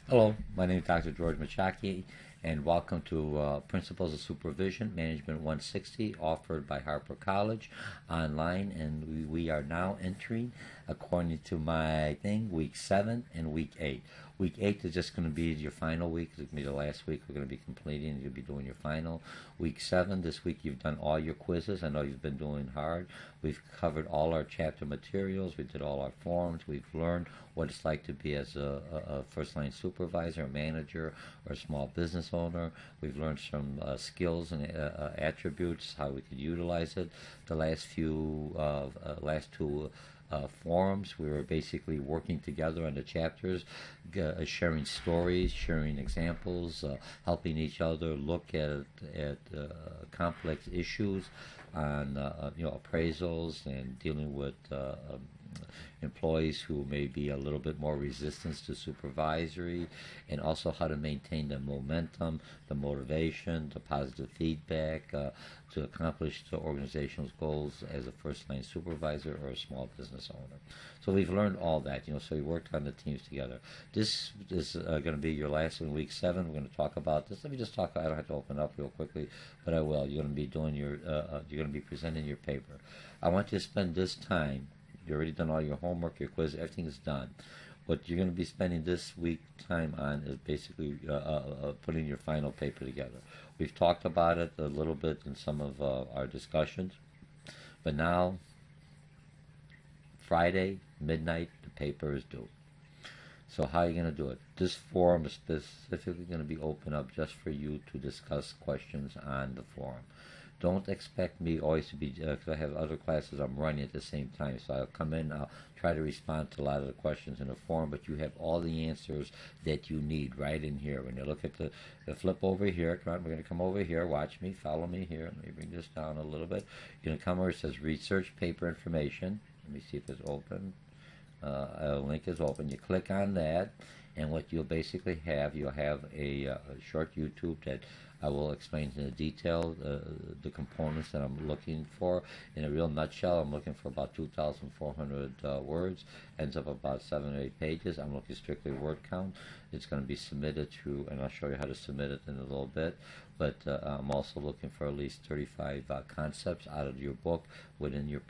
Hello, my name is Dr. George Mochocki, and welcome to Principles of Supervision, Management 160, offered by Harper College online. And we are now entering, according to my thing, Week 7 and Week 8. Week 8 is just going to be your final week. It's going to be the last week we're going to be completing. You'll be doing your final. Week 7, this week you've done all your quizzes. I know you've been doing hard. We've covered all our chapter materials. We did all our forms. We've learned what it's like to be as a first-line supervisor, manager, or a small business owner. We've learned some skills and attributes, how we could utilize it. The last two forums, we were basically working together on the chapters, sharing stories, sharing examples, helping each other look at complex issues on appraisals and dealing with employees who may be a little bit more resistant to supervisory, and also how to maintain the momentum, the motivation, the positive feedback to accomplish the organization's goals as a first-line supervisor or a small business owner. So we've learned all that, so we worked on the teams together. This is going to be your last in Week 7. We're going to talk about this. Let me just talk. I don't have to open up real quickly, but I will. You're going to be doing you're going to be presenting your paper. I want you to spend this time. You've already done all your homework, your quiz, everything is done. What you're going to be spending this week time on is basically putting your final paper together. We've talked about it a little bit in some of our discussions, but now, Friday, midnight, the paper is due. So how are you going to do it? This forum is specifically going to be open up just for you to discuss questions on the forum. Don't expect me always to be, because I have other classes I'm running at the same time. So I'll come in, I'll try to respond to a lot of the questions in the forum, but you have all the answers that you need right in here. When you look at the flip over here, come on, we're going to come over here, watch me, follow me here. Let me bring this down a little bit. You're going to come where it says Research Paper Information. Let me see if it's open. A link is open. You click on that, and what you'll basically have, you'll have a short YouTube that I will explain in detail the components that I'm looking for. In a real nutshell, I'm looking for about 2,400 words, ends up about 7 or 8 pages. I'm looking strictly word count. It's going to be submitted through, and I'll show you how to submit it in a little bit. But I'm also looking for at least 35 concepts out of your book within your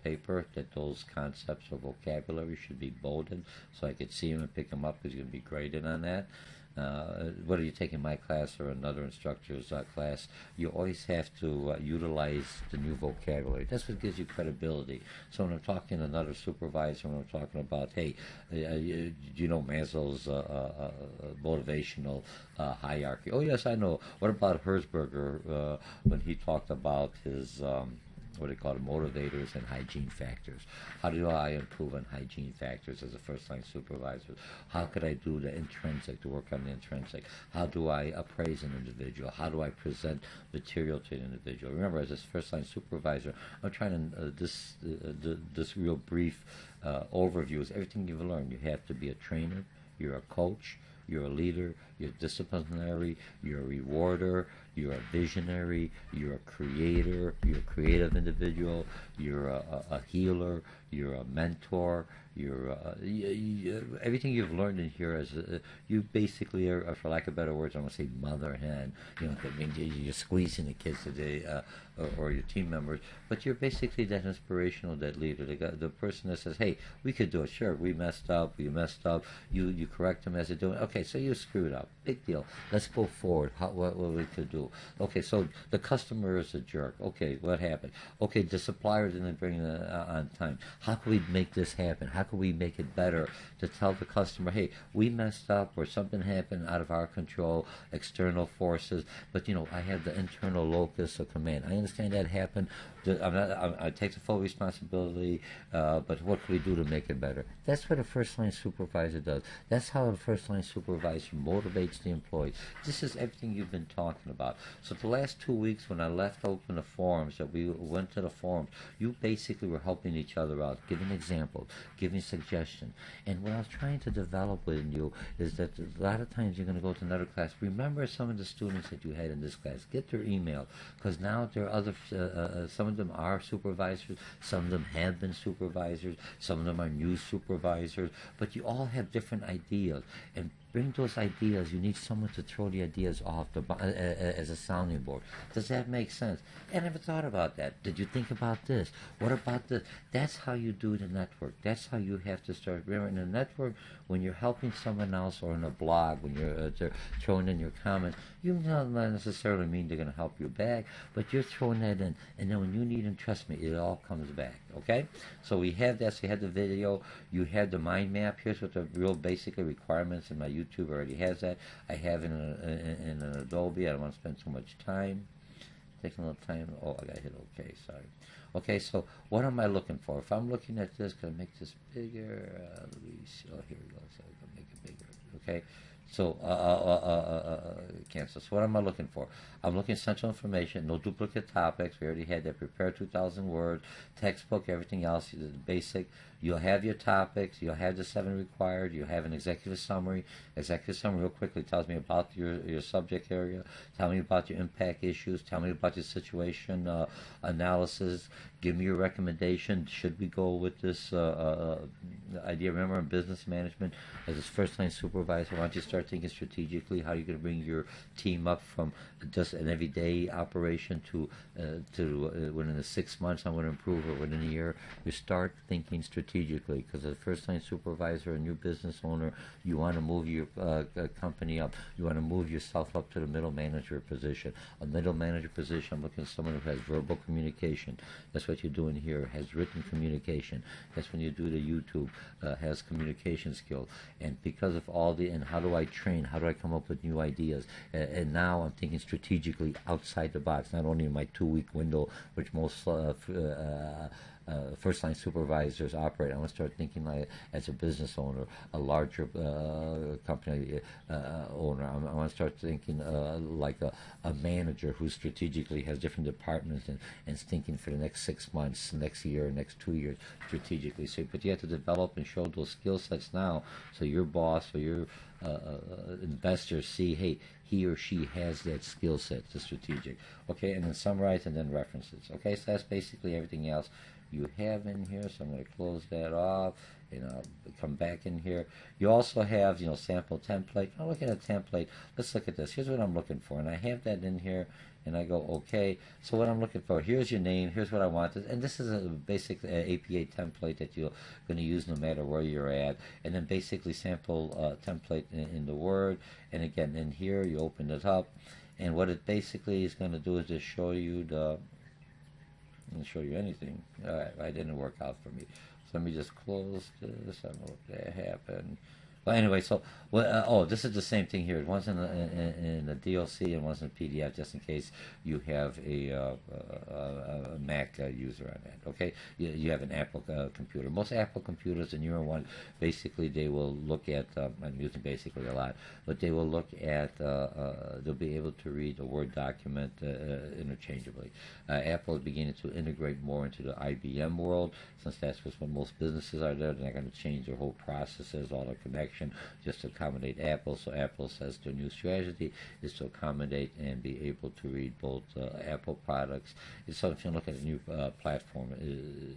paper, that those concepts or vocabulary should be bolded so I could see them and pick them up, because you're going to be graded on that. Whether you're taking my class or another instructor's class, you always have to utilize the new vocabulary. That's what gives you credibility. So when I'm talking to another supervisor, when I'm talking about, hey, you know Maslow's motivational hierarchy? Oh, yes, I know. What about Herzberger when he talked about his what they call it, motivators and hygiene factors? How do I improve on hygiene factors as a first-line supervisor? How could I do the intrinsic, to work on the intrinsic? How do I appraise an individual? How do I present material to an individual? Remember, as a first-line supervisor, I'm trying to, this real brief overview is everything you've learned. You have to be a trainer, you're a coach, you're a leader, you're disciplinary, you're a rewarder, you're a visionary, you're a creator, you're a creative individual, you're a healer, you're a mentor, you're everything you've learned in here is you basically are, for lack of better words, I want to say mother hen. I mean, you're squeezing the kids today, or your team members, but you're basically that inspirational, that leader, the person that says, hey, we could do it. Sure, we messed up, you correct them as they're doing. Okay, so you screwed up, big deal. Let's go forward. What we could do? Okay, so the customer is a jerk. Okay, what happened? Okay, the supplier didn't bring it on time. How can we make this happen? How can we make it better to tell the customer, hey, we messed up, or something happened out of our control, external forces, but I have the internal locus of command. I understand that happened. I take the full responsibility, but what can we do to make it better? That's what a first-line supervisor does. That's how a first-line supervisor motivates the employees. This is everything you've been talking about. So the last 2 weeks, when I left open the forums, that we went to the forums, you basically were helping each other out, giving examples, giving suggestions. And what I was trying to develop within you is that a lot of times you're going to go to another class. Remember some of the students that you had in this class. Get their email, because now there are other, some of them are supervisors, some of them have been supervisors, some of them are new supervisors, but you all have different ideas. And Bring those ideas. You need someone to throw the ideas off as a sounding board. Does that make sense? I never thought about that. Did you think about this? What about this? That's how you do the network. That's how you have to start. Remember, in a network, when you're helping someone else, or in a blog, when you're throwing in your comments, you not necessarily mean they're going to help you back, but you're throwing that in. And then when you need them, trust me, it all comes back. Okay? So we have that. So you have the video. You have the mind map. Here's what the real basic requirements in my YouTube already has that. I have in an Adobe. I don't want to spend too much time. Taking a little time. Oh, I got to hit OK. Sorry. Okay, so what am I looking for? If I'm looking at this, can I make this bigger? Let me see. Oh, here we go. So I can make it bigger. Okay. So, cancel. So what am I looking for? I'm looking at central information, no duplicate topics. We already had that. Prepare 2,000 words, textbook, everything else, the basic. You'll have your topics. You'll have the 7 required. You'll have an executive summary. Executive summary real quickly tells me about your subject area. Tell me about your impact issues. Tell me about your situation analysis. Give me your recommendation. Should we go with this idea? Remember, in business management, as a first-line supervisor, why don't you start thinking strategically how you're going to bring your team up from just an everyday operation to within the 6 months I'm going to improve it within a year. You start thinking strategically, because as a first-line supervisor, a new business owner, you want to move your company up. You want to move yourself up to the middle manager position. A middle manager position, I'm looking at someone who has verbal communication. That's what you're doing here. Has written communication. That's when you do the YouTube. Has communication skills. And because of all and how do I train? How do I come up with new ideas? And now I'm thinking strategically outside the box, not only in my 2-week window, which most first-line supervisors operate. I want to start thinking like as a business owner, a larger company owner. I want to start thinking like a manager who strategically has different departments and is thinking for the next 6 months, next year, next 2 years strategically. But you have to develop and show those skill sets now, so your boss or your investors see, hey, he or she has that skill set, the strategic. Okay, and then summarize and then references. Okay, so that's basically everything else you have in here. So I'm going to close that off and I'll come back in here. You also have, sample template. I'm looking at a template. Let's look at this. Here's what I'm looking for, and I have that in here. And I go, okay, so what I'm looking for, here's your name, here's what I want. And this is a basic APA template that you're going to use no matter where you're at. And then basically sample template in the Word. And again, in here, you open it up. And what it basically is going to do is just show you doesn't show you anything. All right, it didn't work out for me. So let me just close this. I don't know what that happened. Well, anyway, so this is the same thing here. One's in a DLC and one's in a PDF, just in case you have a Mac user on that. Okay, you have an Apple computer. Most Apple computers, the newer one, basically they will look at. I'm using basically a lot, but they will look at. They'll be able to read a Word document interchangeably. Apple is beginning to integrate more into the IBM world, since that's what most businesses are there. They're not going to change their whole processes, all their connections, just to accommodate Apple. So Apple says their new strategy is to accommodate and be able to read both Apple products. So if you look at a new platform,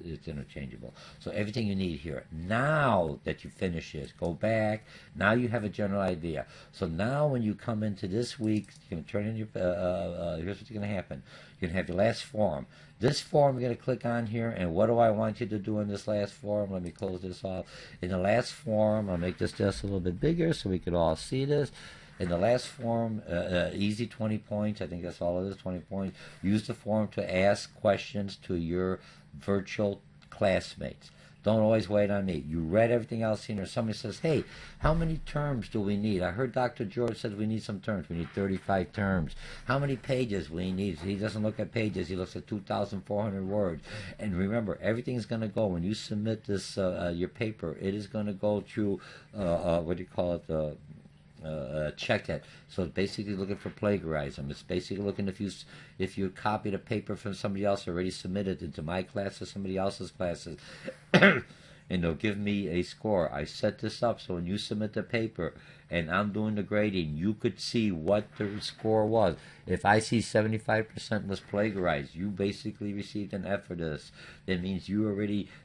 it's interchangeable. So everything you need here. Now that you finish this, go back. Now you have a general idea. So now when you come into this week, you can turn in your, here's what's going to happen. You're going to have your last form. This form, you're going to click on here, and what do I want you to do in this last form? Let me close this off. In the last form, I'll make this just a little bit bigger so we could all see this. In the last form, easy 20 points. I think that's all it is, 20 points. Use the form to ask questions to your virtual classmates. Don't always wait on me. You read everything else in there. Somebody says, hey, how many terms do we need? I heard Dr. George said we need some terms. We need 35 terms. How many pages we need? He doesn't look at pages. He looks at 2,400 words. And remember, everything's going to go. When you submit this, your paper, it is going to go through, what do you call it, check it. So it's basically looking for plagiarism. It's basically looking if you copied a paper from somebody else already submitted into my class or somebody else's classes. And they'll give me a score. I set this up so when you submit the paper and I'm doing the grading, you could see what the score was. If I see 75% was plagiarized, you basically received an F for this. That means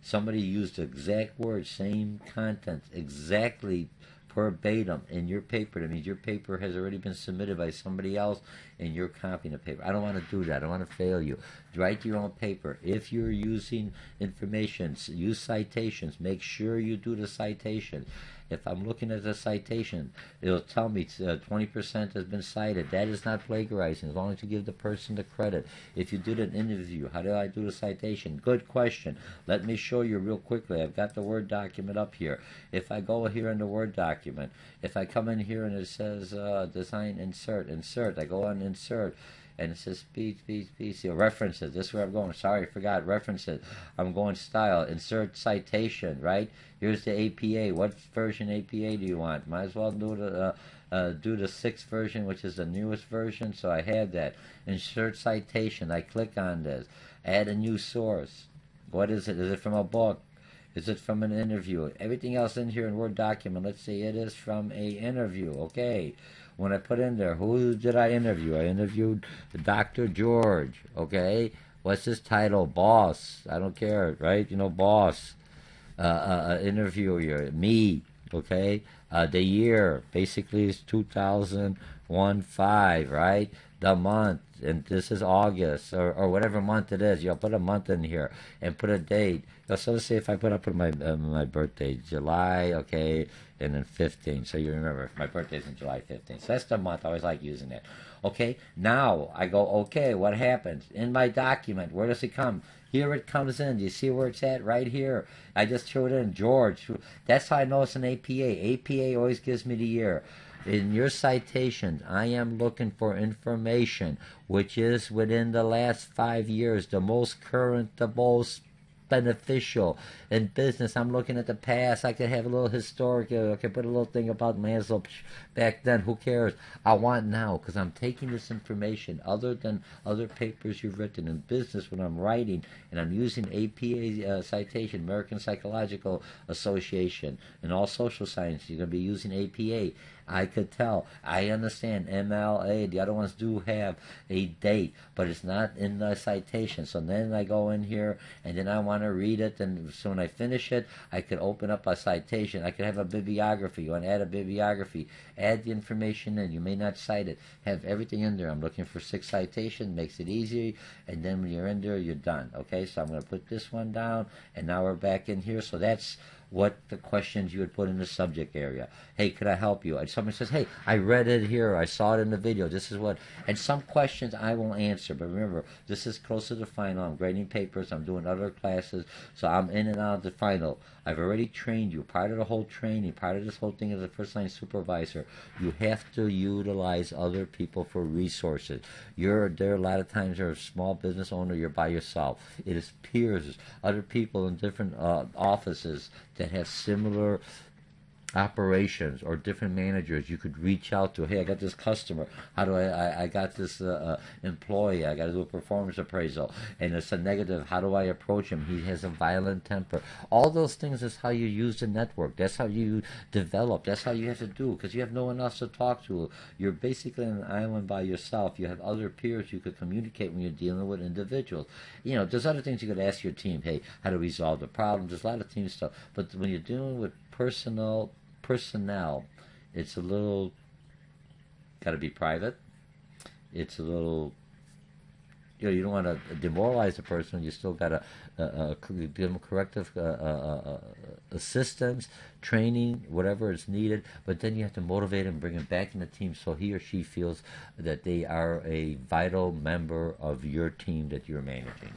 somebody used the exact words, same content, exactly verbatim in your paper. That means your paper has already been submitted by somebody else and you're copying the paper. I don't want to do that. I don't want to fail you. Write your own paper. If you're using information, use citations. Make sure you do the citation. If I'm looking at the citation, it'll tell me 20% has been cited. That is not plagiarizing, as long as you give the person the credit. If you did an interview, how do I do the citation? Good question. Let me show you real quickly. I've got the Word document up here. If I go here in the Word document, if I come in here and it says design insert, I go on insert. And it says speech, references. This is where I'm going. Sorry, I forgot references. I'm going style, insert citation, right? Here's the APA. What version APA do you want? Might as well do the 6th version, which is the newest version. So I have that. Insert citation. I click on this. Add a new source. What is it? Is it from a book? Is it from an interview? Everything else in here in Word document, let's say it is from a interview. Okay. When I put in there, who did I interview? I interviewed Dr. George, okay? What's his title? Boss. I don't care, right? You know, boss. Interviewer, me, okay? The year, basically, is 2015, right? The month, and this is August, or whatever month it is. You'll put a month in here and put a date. So let's say if I put my birthday, July, okay, and then 15. So you remember, my birthday's in July 15th. So that's the month. I always like using it. Okay, now I go, okay, what happens? In my document, where does it come? Here it comes in. Do you see where it's at? Right here. I just threw it in, George. That's how I know it's an APA. APA always gives me the year. In your citation, I am looking for information which is within the last 5 years, the most current, the most beneficial. In business, I'm looking at the past. I could have a little historic. I could put a little thing about Mansell back then. Who cares? I want now, because I'm taking this information other than other papers you've written in business when I'm writing, and I'm using APA citation, American Psychological Association, and all social science. You're going to be using APA. I could tell. I understand MLA. The other ones do have a date, but it's not in the citation. So then I go in here, and then I want to read it. And so when I finish it, I could open up a citation. I could have a bibliography. You want to add a bibliography? Add the information in. You may not cite it. Have everything in there. I'm looking for 6 citations. Makes it easy. And then when you're in there, you're done. Okay, so I'm going to put this one down. And now we're back in here. So that's what the questions you would put in the subject area. Hey, could I help you? And someone says, hey, I read it here. I saw it in the video. This is what. And some questions I will answer. But remember, this is close to the final. I'm grading papers. I'm doing other classes. So I'm in and out of the final. I've already trained you. Part of the whole training, part of this whole thing as a first-line supervisor, you have to utilize other people for resources. There a lot of times you're a small business owner, you're by yourself. It is peers, other people in different offices that have similar operations or different managers you could reach out to. Hey, I got this customer. How do I got this employee. I got to do a performance appraisal, and it's a negative. How do I approach him? He has a violent temper. All those things is how you use the network. That's how you develop. That's how you have to do, because you have no one else to talk to. You're basically on an island by yourself. You have other peers you could communicate when you're dealing with individuals. You know, there's other things you could ask your team. Hey, how to resolve the problem. There's a lot of team stuff. But when you're dealing with personnel, it's a little got to be private. It's a little, you don't want to demoralize the person. You still got to give them corrective assistance, training, whatever is needed. But then you have to motivate them, bring them back in the team, so he or she feels that they are a vital member of your team that you're managing.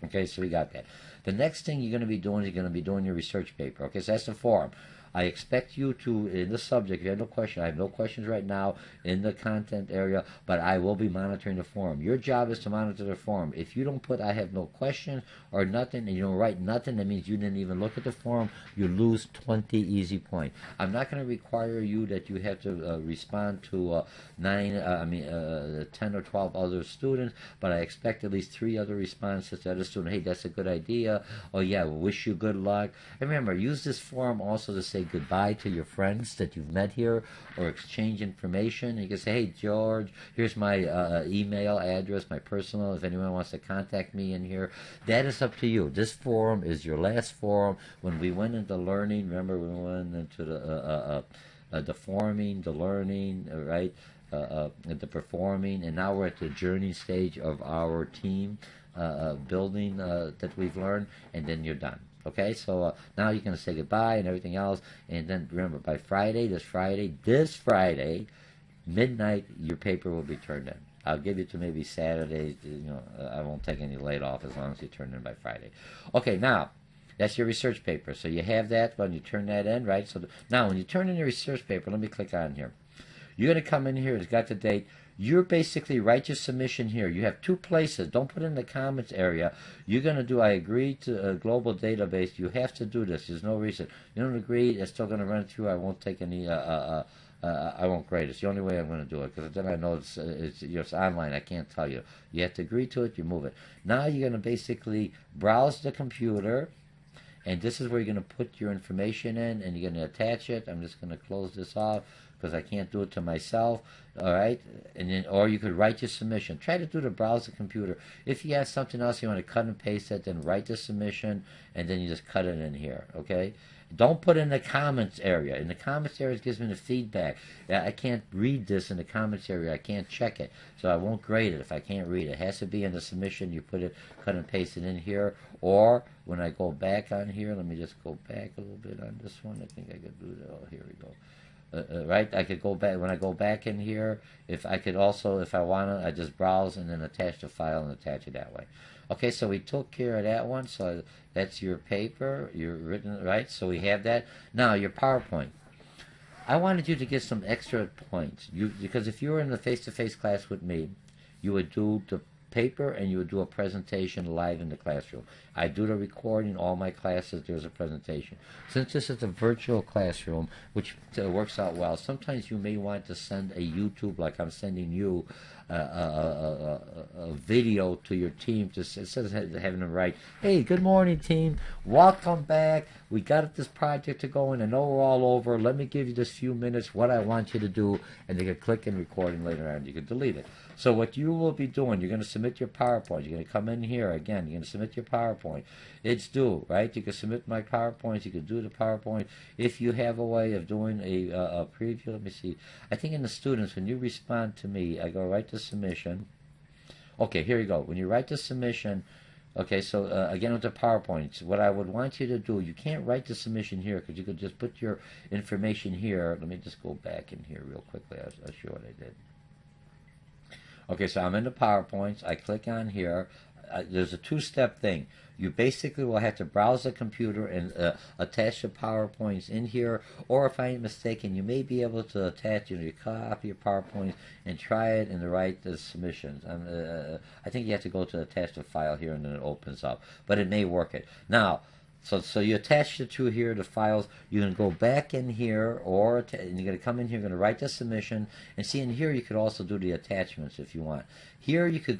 Okay, so we got that. The next thing you're going to be doing is you're going to be doing your research paper. Okay, so that's the forum. I expect you to, in the subject, if you have no question, I have no questions right now in the content area, but I will be monitoring the forum. Your job is to monitor the forum. If you don't put I have no questions or nothing, and you don't write nothing, that means you didn't even look at the forum, you lose 20 easy points. I'm not going to require you that you have to respond to 10 or 12 other students, but I expect at least 3 other responses to other students. Hey, that's a good idea. Oh yeah, wish you good luck. And remember, use this forum also to say goodbye to your friends that you've met here, or exchange information. You can say, hey George, here's my email address, my personal, if anyone wants to contact me in here. That is up to you. This forum is your last forum. When we went into learning, remember we went into the the forming, the learning, right, the performing, and now we're at the journey stage of our team building that we've learned, and then you're done. Okay, so now you're going to say goodbye and everything else, and then remember, by this Friday, midnight, your paper will be turned in. I'll give you to maybe Saturday. I won't take any late off as long as you turn in by Friday. Okay, now that's your research paper. So you have that when you turn that in, right? So now when you turn in your research paper, let me click on here. You're going to come in here. It's got the date. You're basically write your submission here. You have two places. Don't put it in the comments area. You're going to do, I agree to a global database. You have to do this. There's no reason. You don't agree, it's still going to run through. I won't take any, I won't grade it. It's the only way I'm going to do it, because then I know it's online. I can't tell you. You have to agree to it. You move it. Now you're going to basically browse the computer, and this is where you're going to put your information in, and you're going to attach it. I'm just going to close this off because I can't do it to myself. All right, and then, or you could write your submission. Try to do the browse the computer. If you have something else you want to cut and paste it, then write the submission, and then you just cut it in here. Okay. Don't put it in the comments area. In the comments area, it gives me the feedback. I can't read this in the comments area. I can't check it, so I won't grade it if I can't read it. It has to be in the submission. You put it, cut and paste it in here. Or when I go back on here, let me just go back a little bit on this one. I think I could do that. Oh, here we go. Right, I could go back. When I go back in here, if I could also, if I want to, I just browse and then attach the file and attach it that way. Okay, so we took care of that one. So that's your paper. You're written, right? So we have that. Now your PowerPoint. I wanted you to get some extra points. Because if you were in the face-to-face class with me, you would do the paper and you would do a presentation live in the classroom. I do the recording. All my classes, there's a presentation. Since this is a virtual classroom, which works out well, sometimes you may want to send a YouTube, like I'm sending you, a video to your team, just instead of having them write, "Hey, good morning, team. Welcome back. We got this project to go in. I know we're all over. Let me give you this few minutes what I want you to do," and they can click and record, and later on you can delete it. So what you will be doing, you're going to submit your PowerPoint. You're going to come in here again. You're going to submit your PowerPoint. It's due, right? You can submit my PowerPoint. You can do the PowerPoint. If you have a way of doing a preview, let me see. I think in the students, when you respond to me, I go write the submission. Okay, here you go. When you write the submission, okay, so again with the PowerPoints, what I would want you to do, you can't write the submission here because you could just put your information here. Let me just go back in here real quickly. I'll show what I did. Okay, so I'm in the PowerPoints. I click on here. There's a two-step thing. You basically will have to browse the computer and attach the PowerPoints in here, or if I ain't mistaken, you may be able to attach, you copy your PowerPoints and try it and write the submissions. I think you have to go to attach the file here and then it opens up, but it may work it. Now, so you attach the two here, the files. You can go back in here, and you're going to come in here, you're going to write the submission, and see in here you could also do the attachments if you want. Here you could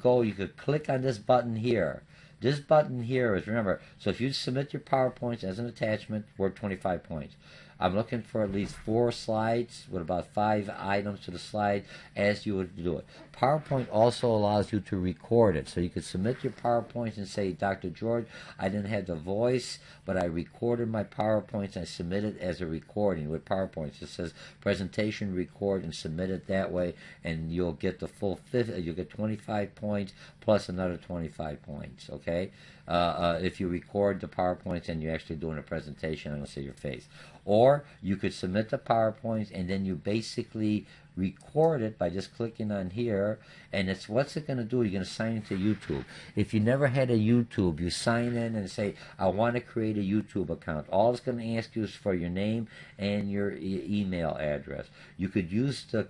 click on this button here. This button here is, remember, so if you submit your PowerPoints as an attachment, worth 25 points. I'm looking for at least 4 slides with about 5 items to the slide as you would do it. PowerPoint also allows you to record it. So you could submit your PowerPoints and say, "Dr. George, I didn't have the voice, but I recorded my PowerPoints and I submitted as a recording with PowerPoints." It says presentation, record, and submit it that way, and you'll get the full you'll get 25 points plus another 25 points, okay? If you record the PowerPoints and you're actually doing a presentation, I'm going to see your face. Or you could submit the PowerPoints and then you basically record it by just clicking on here, and what's it going to do? You're going to sign into YouTube. If you never had a YouTube, you sign in and say, "I want to create a YouTube account." All it's going to ask you is for your name and your email address. You could use the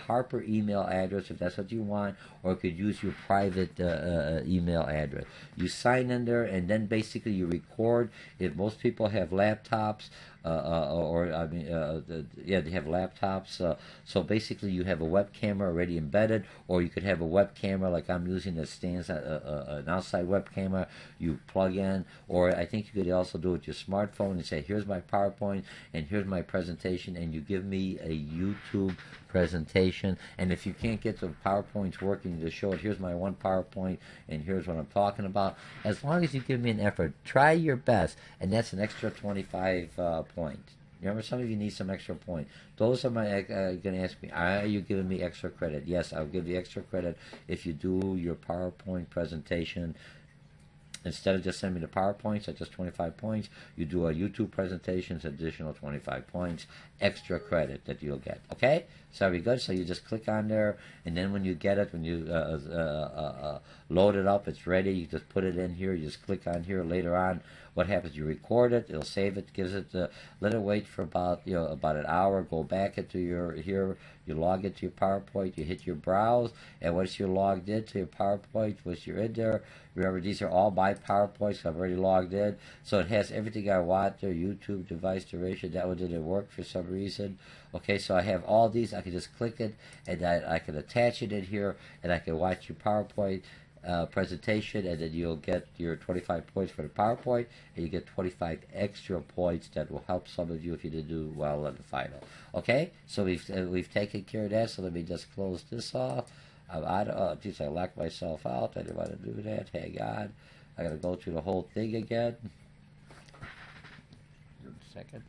Harper email address if that's what you want, or you could use your private email address. You sign in there, and then basically you record. If most people have laptops, they have laptops. So basically, you have a web camera already embedded, or you could have a web camera like I'm using that stands an outside web camera. You plug in, or I think you could also do it with your smartphone and say, "Here's my PowerPoint and here's my presentation," and you give me a YouTube presentation. And if you can't get the PowerPoints working, you just show it. Here's my one PowerPoint, and here's what I'm talking about. As long as you give me an effort, try your best, and that's an extra 25 points. Remember, some of you need some extra point. Those are my going to ask me, are you giving me extra credit? Yes, I'll give you extra credit if you do your PowerPoint presentation. Instead of just sending me the PowerPoints at just 25 points, you do a YouTube presentation, it's additional 25 points, extra credit that you'll get. Okay? So very good. So you just click on there, and then when you get it, when you load it up, it's ready. You just put it in here. You just click on here. Later on, what happens? You record it. It'll save it. Gives it. Let it wait for about an hour. Go back into your here. You log into your PowerPoint. You hit your browse, and once you're logged into your PowerPoint, once you're in there, remember these are all my PowerPoints. So I've already logged in, so it has everything I want there. YouTube device duration. That one didn't work for some reason. Okay, so I have all these. I can just click it, and I can attach it in here, and I can watch your PowerPoint presentation, and then you'll get your 25 points for the PowerPoint, and you get 25 extra points that will help some of you if you didn't do well on the final. Okay, so we've taken care of that. So let me just close this off. Geez, I locked myself out. I didn't want to do that. Hang on, I gotta go through the whole thing again. Give a second.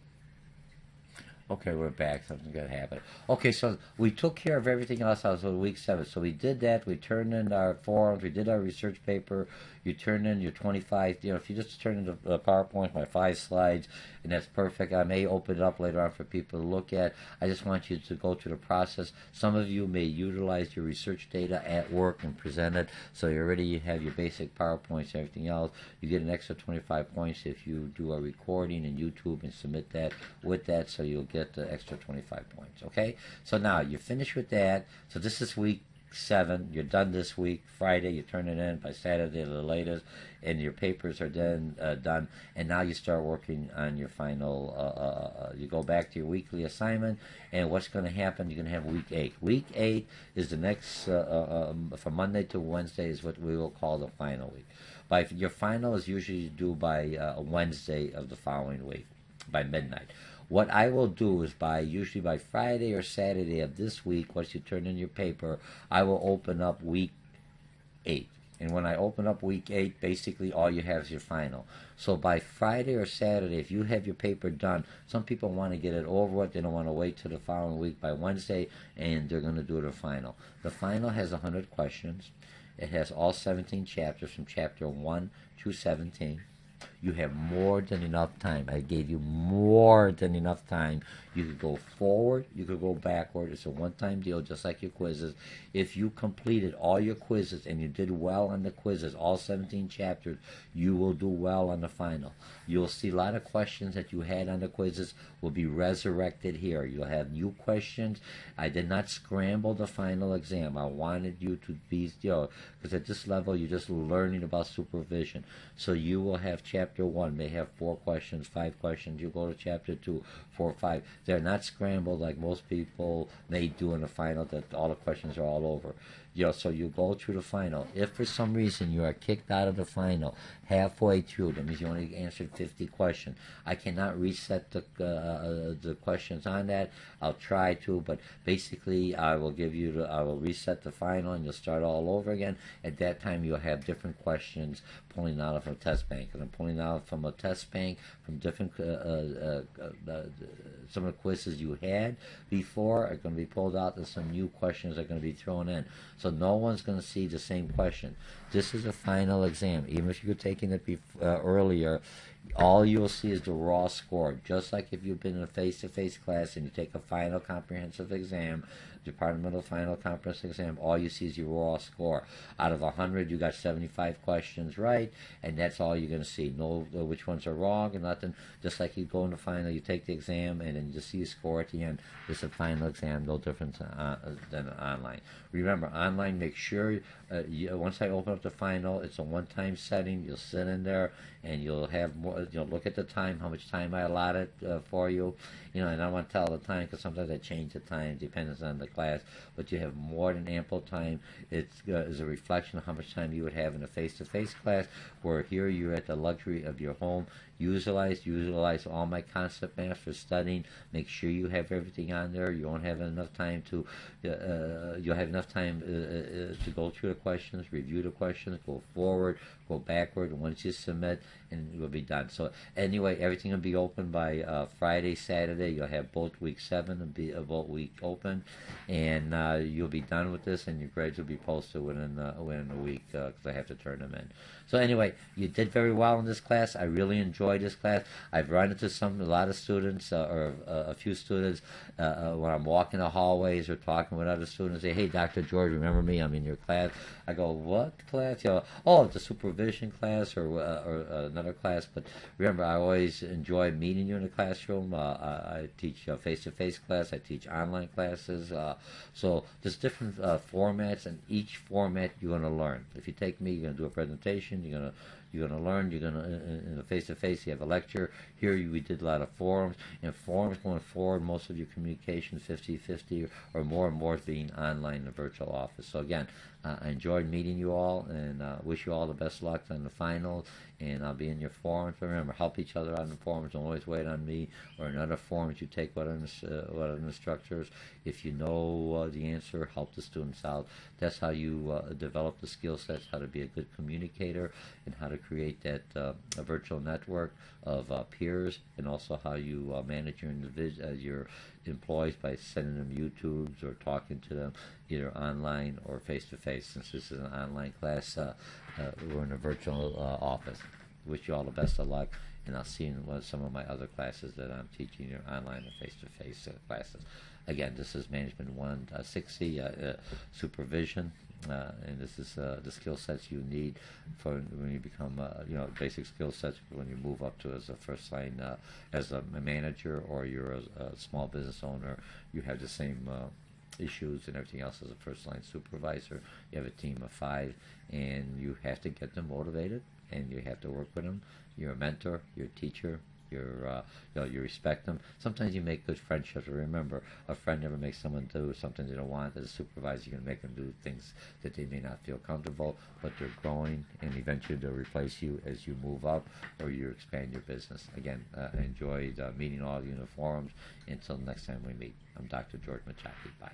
Okay, we're back. Something's going to happen. Okay, so we took care of everything else. I was on week 7. So we did that. We turned in our forms. We did our research paper. You turn in your 25. If you just turn in the PowerPoint, my 5 slides, and that's perfect. I may open it up later on for people to look at. I just want you to go through the process. Some of you may utilize your research data at work and present it. So you have your basic PowerPoints and everything else. You get an extra 25 points if you do a recording in YouTube and submit that with that. So you'll get the extra 25 points. Okay, so now you're finished with that. So this is week 7. You're done this week. Friday, you turn it in by Saturday at the latest, and your papers are then done. And now you start working on your final. You go back to your weekly assignment, and what's going to happen? You're going to have week 8. Week 8 is the next from Monday to Wednesday is what we will call the final week. Your final is usually due by Wednesday of the following week, by midnight. What I will do is usually by Friday or Saturday of this week, once you turn in your paper, I will open up week 8. And when I open up week 8, basically all you have is your final. So by Friday or Saturday, if you have your paper done, some people want to get it over with. They don't want to wait till the following week by Wednesday, and they're going to do their final. The final has 100 questions. It has all 17 chapters from chapter 1 to 17. You have more than enough time. I gave you more than enough time. You could go forward, you could go backward. It's a one-time deal, just like your quizzes. If you completed all your quizzes and you did well on the quizzes, all 17 chapters, you will do well on the final. You'll see a lot of questions that you had on the quizzes will be resurrected here. You'll have new questions. I did not scramble the final exam. I wanted you to be, because at this level, you're just learning about supervision. So you will have chapter 1 may have 4 questions, 5 questions. You go to chapter 2, 4, 5. They're not scrambled like most people may do in the final, that all the questions are all over. So you go through the final. If for some reason you are kicked out of the final halfway through, that means you only answered 50 questions. I cannot reset the questions on that. I'll try to, but basically I will reset the final, and you'll start all over again. At that time, you'll have different questions pulling out of a test bank, and I'm pulling out from a test bank from different some of the quizzes you had before are going to be pulled out, and some new questions are going to be thrown in. So no one's going to see the same question. This is a final exam. Even if you're taking it earlier, all you'll see is the raw score. Just like if you've been in a face-to-face class and you take a final comprehensive exam, departmental final comprehensive exam, all you see is your raw score. Out of 100, you got 75 questions right, and that's all you're going to see. No, which ones are wrong and nothing. Just like you go in the final, you take the exam, and then you see your score at the end. It's a final exam, no different than online. Remember, online, make sure, once I open up the final, it's a one-time setting. You'll sit in there, and you'll have more, look at the time, how much time I allotted for you. And I don't want to tell the time, because sometimes I change the time, depends on the class, but you have more than ample time. It is a reflection of how much time you would have in a face-to-face class, where here you're at the luxury of your home. Utilize all my concept maps for studying. Make sure you have everything on there. You won't have enough time to you'll have enough time to go through the questions, review the questions, go forward, go backward, and once you submit, and it will be done. So anyway, everything will be open by Friday, Saturday. Friday. You'll have both week 7 and both week open, and you'll be done with this, and your grades will be posted within a week because I have to turn them in. So anyway, you did very well in this class. I really enjoyed this class. I've run into a lot of students or a few students when I'm walking the hallways or talking with other students. Say, "Hey, Dr. George, remember me? I'm in your class." I go, "What class?" Oh, it's a supervision class or another class. But remember, I always enjoy meeting you in the classroom. I teach face-to-face class. I teach online classes. So there's different formats, and each format you're going to learn. If you take me, you're going to do a presentation. You're going to learn. You're going to in a face-to-face. You have a lecture. Here we did a lot of forums. And forums going forward, most of your communication, 50-50 or more and more, is being online in the virtual office. So again, I enjoyed meeting you all, and wish you all the best luck on the finals. And I'll be in your forums. Remember, help each other out in the forums. Don't always wait on me or in other forums you take with other instructors. If you know the answer, help the students out. That's how you develop the skill sets, how to be a good communicator, and how to create that a virtual network of peers, and also how you manage your employees by sending them YouTubes or talking to them either online or face-to-face. Since this is an online class, we're in a virtual office. Wish you all the best of luck, and I'll see you in some of my other classes that I'm teaching, either online or face-to-face classes. Again, this is Management 160 Supervision, and this is the skill sets you need for when you become, basic skill sets when you move up to as a first line, as a manager, or you're a small business owner. You have the same issues and everything else as a first line supervisor. You have a team of 5, and you have to get them motivated, and you have to work with them. You're a mentor, you're a teacher, you respect them. Sometimes you make good friendships. Remember, a friend never makes someone do something they don't want. As a supervisor, you can make them do things that they may not feel comfortable, but they're growing, and eventually they'll replace you as you move up or you expand your business. Again, I enjoyed meeting all of you in the forums. Until next time we meet, I'm Dr. George Mochocki. Bye.